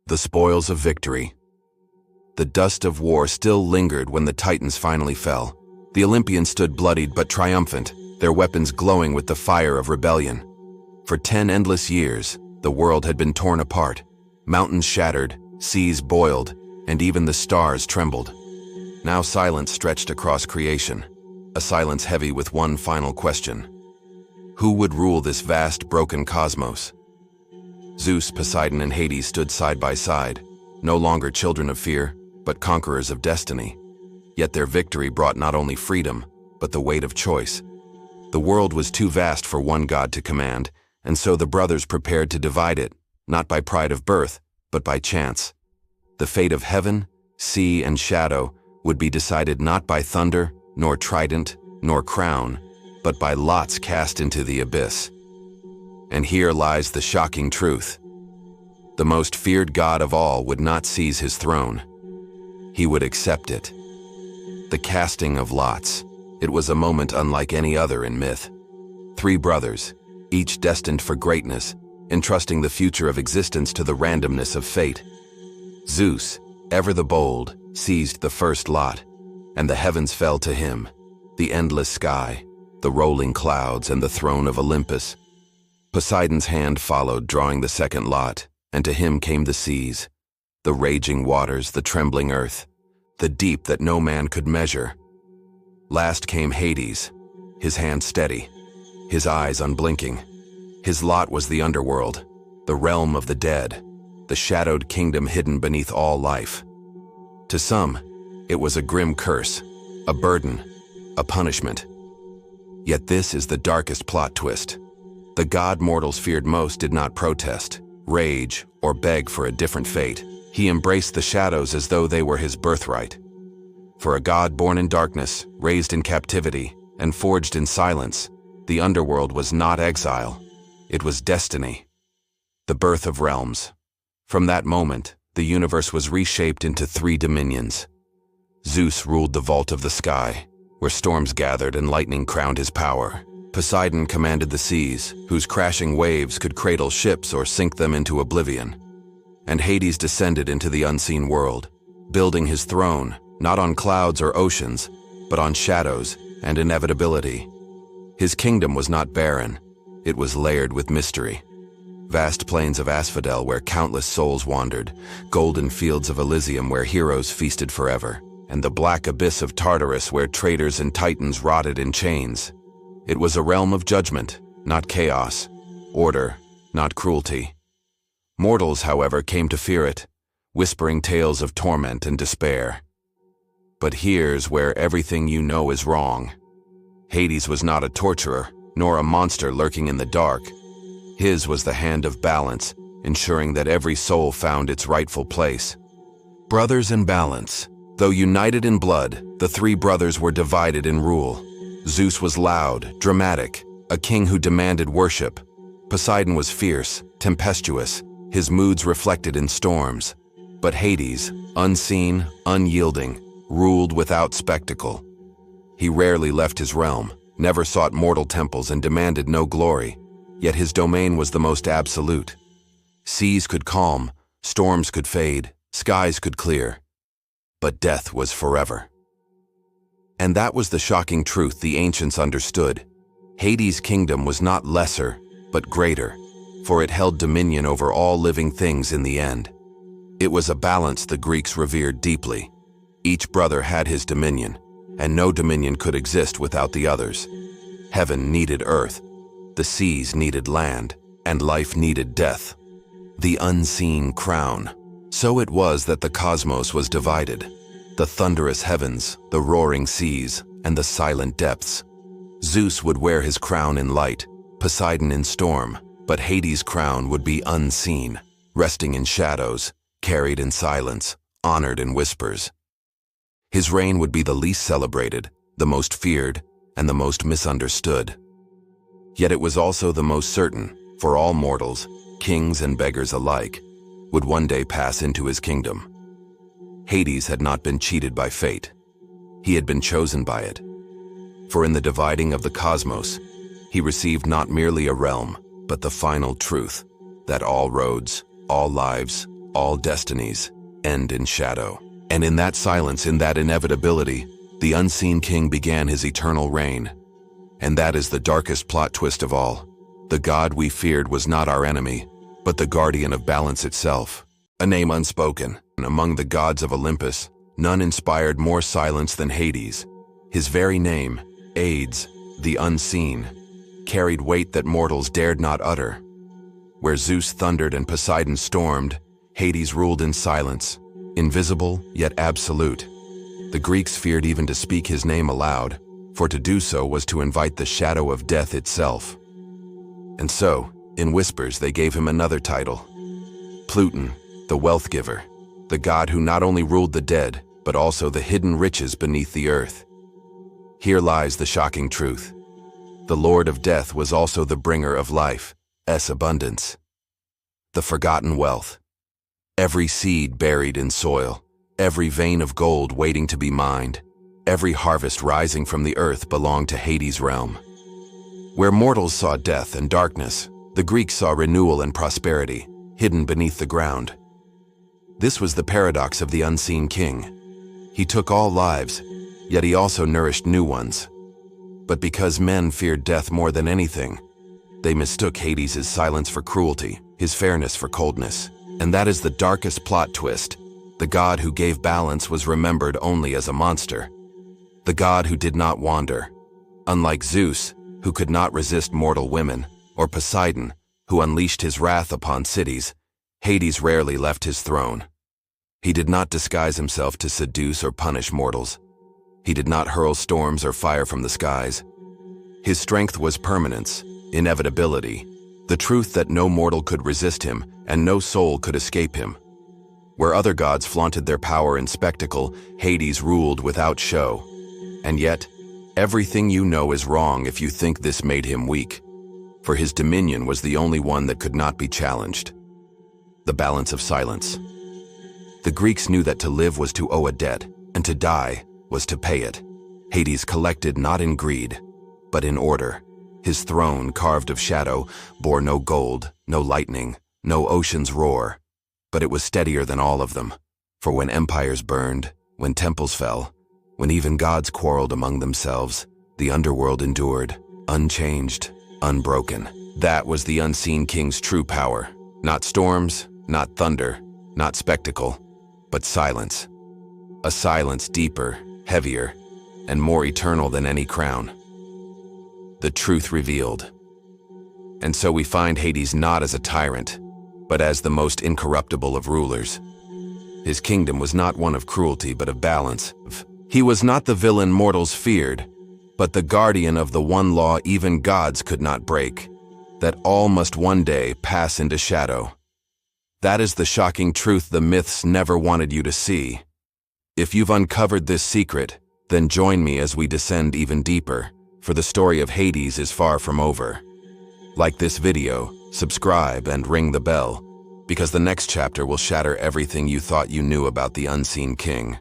The spoils of victory. The dust of war still lingered when the Titans finally fell. The Olympians stood bloodied but triumphant, their weapons glowing with the fire of rebellion. For 10 endless years, the world had been torn apart. Mountains shattered, seas boiled, and even the stars trembled. Now silence stretched across creation, a silence heavy with one final question. Who would rule this vast, broken cosmos? Zeus, Poseidon, and Hades stood side by side, no longer children of fear, but conquerors of destiny. Yet their victory brought not only freedom, but the weight of choice. The world was too vast for one god to command, and so the brothers prepared to divide it, not by pride of birth, but by chance. The fate of heaven, sea, and shadow would be decided not by thunder, nor trident, nor crown, but by lots cast into the abyss. And here lies the shocking truth. The most feared god of all would not seize his throne. He would accept it. The casting of lots. It was a moment unlike any other in myth. 3 brothers, each destined for greatness, entrusting the future of existence to the randomness of fate. Zeus, ever the bold, seized the first lot, and the heavens fell to him, the endless sky, the rolling clouds, and the throne of Olympus. Poseidon's hand followed, drawing the second lot, and to him came the seas, the raging waters, the trembling earth, the deep that no man could measure. Last came Hades, his hand steady, his eyes unblinking. His lot was the underworld, the realm of the dead, the shadowed kingdom hidden beneath all life. To some, it was a grim curse, a burden, a punishment. Yet this is the darkest plot twist. The god mortals feared most did not protest, rage, or beg for a different fate. He embraced the shadows as though they were his birthright. For a god born in darkness, raised in captivity, and forged in silence, the underworld was not exile. It was destiny. The birth of realms. From that moment, the universe was reshaped into 3 dominions. Zeus ruled the vault of the sky, where storms gathered and lightning crowned his power. Poseidon commanded the seas, whose crashing waves could cradle ships or sink them into oblivion. And Hades descended into the unseen world, building his throne, not on clouds or oceans, but on shadows and inevitability. His kingdom was not barren, it was layered with mystery. Vast plains of asphodel where countless souls wandered, golden fields of Elysium where heroes feasted forever, and the black abyss of Tartarus where traitors and titans rotted in chains. It was a realm of judgment, not chaos, order, not cruelty. Mortals, however, came to fear it, whispering tales of torment and despair. But here's where everything you know is wrong. Hades was not a torturer, nor a monster lurking in the dark. His was the hand of balance, ensuring that every soul found its rightful place. Brothers in balance. Though united in blood, the 3 brothers were divided in rule. Zeus was loud, dramatic, a king who demanded worship. Poseidon was fierce, tempestuous, his moods reflected in storms. But Hades, unseen, unyielding, ruled without spectacle. He rarely left his realm, never sought mortal temples, and demanded no glory, yet his domain was the most absolute. Seas could calm, storms could fade, skies could clear, but death was forever. And that was the shocking truth the ancients understood. Hades' kingdom was not lesser, but greater, for it held dominion over all living things in the end. It was a balance the Greeks revered deeply. Each brother had his dominion, and no dominion could exist without the others. Heaven needed earth, the seas needed land, and life needed death. The unseen crown. So it was that the cosmos was divided. The thunderous heavens, the roaring seas, and the silent depths. Zeus would wear his crown in light, Poseidon in storm, but Hades' crown would be unseen, resting in shadows, carried in silence, honored in whispers. His reign would be the least celebrated, the most feared, and the most misunderstood. Yet it was also the most certain, for all mortals, kings and beggars alike, would one day pass into his kingdom. Hades had not been cheated by fate. He had been chosen by it. For in the dividing of the cosmos, he received not merely a realm, but the final truth, that all roads, all lives, All destinies end in shadow. And in that silence, in that inevitability, the unseen king began his eternal reign. And that is the darkest plot twist of all. The god we feared was not our enemy, but the guardian of balance itself. A name unspoken, and among the gods of Olympus, none inspired more silence than Hades. His very name, Hades, the unseen, carried weight that mortals dared not utter. Where Zeus thundered and Poseidon stormed, Hades ruled in silence, invisible yet absolute. The Greeks feared even to speak his name aloud, for to do so was to invite the shadow of death itself. And so, in whispers, they gave him another title, Pluton, the wealth giver, the god who not only ruled the dead, but also the hidden riches beneath the earth. Here lies the shocking truth. The Lord of Death was also the bringer of life's abundance. The forgotten wealth. Every seed buried in soil, every vein of gold waiting to be mined, every harvest rising from the earth belonged to Hades' realm. Where mortals saw death and darkness, the Greeks saw renewal and prosperity, hidden beneath the ground. This was the paradox of the unseen king. He took all lives, yet he also nourished new ones. But because men feared death more than anything, they mistook Hades' silence for cruelty, his fairness for coldness. And that is the darkest plot twist. The god who gave balance was remembered only as a monster. The god who did not wander. Unlike Zeus, who could not resist mortal women, or Poseidon, who unleashed his wrath upon cities, Hades rarely left his throne. He did not disguise himself to seduce or punish mortals. He did not hurl storms or fire from the skies. His strength was permanence, inevitability, the truth that no mortal could resist him and no soul could escape him. Where other gods flaunted their power in spectacle, Hades ruled without show. And yet, everything you know is wrong if you think this made him weak, for his dominion was the only one that could not be challenged. The balance of silence. The Greeks knew that to live was to owe a debt, and to die was to pay it. Hades collected not in greed, but in order. His throne, carved of shadow, bore no gold, no lightning, no ocean's roar, but it was steadier than all of them. For when empires burned, when temples fell, when even gods quarreled among themselves, the underworld endured, unchanged, unbroken. That was the unseen king's true power. Not storms, not thunder, not spectacle, but silence. A silence deeper, heavier, and more eternal than any crown. The truth revealed. And so we find Hades not as a tyrant, but as the most incorruptible of rulers. His kingdom was not one of cruelty, but of balance. He was not the villain mortals feared, but the guardian of the one law even gods could not break, that all must one day pass into shadow. That is the shocking truth the myths never wanted you to see. If you've uncovered this secret, then join me as we descend even deeper, for the story of Hades is far from over. Like this video, subscribe, and ring the bell, because the next chapter will shatter everything you thought you knew about the unseen king.